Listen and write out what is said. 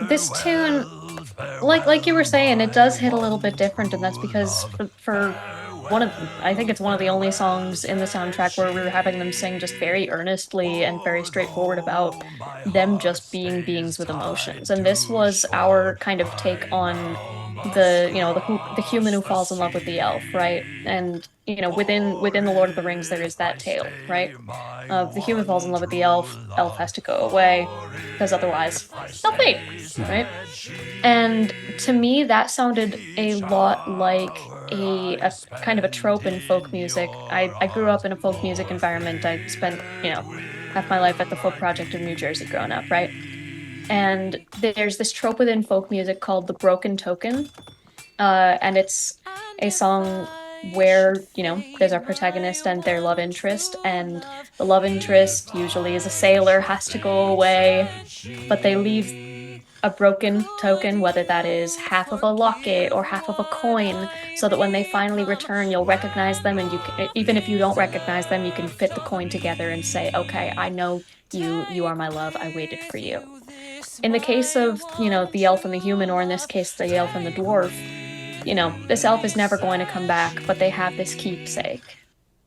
This tune, like you were saying, it does hit a little bit different, and that's because for one of I think it's one of the only songs in the soundtrack where we were having them sing just very earnestly and very straightforward about them just being beings with emotions. And this was our kind of take on the human who falls in love with the elf, right? And within the Lord of the Rings there is that tale, right? Of the human falls in love with the elf, elf has to go away because otherwise they'll fade, right? And to me, that sounded a lot like a kind of a trope in folk music. I grew up in a folk music environment. I spent, half my life at the Folk Project in New Jersey growing up, right? And there's this trope within folk music called the broken token. And it's a song where, there's our protagonist and their love interest, and the love interest usually is a sailor, has to go away, but they leave a broken token, whether that is half of a locket or half of a coin, so that when they finally return, you'll recognize them, and even if you don't recognize them, you can fit the coin together and say, "Okay, I know you. You are my love. I waited for you." In the case of, the elf and the human, or in this case, the elf and the dwarf, this elf is never going to come back, but they have this keepsake.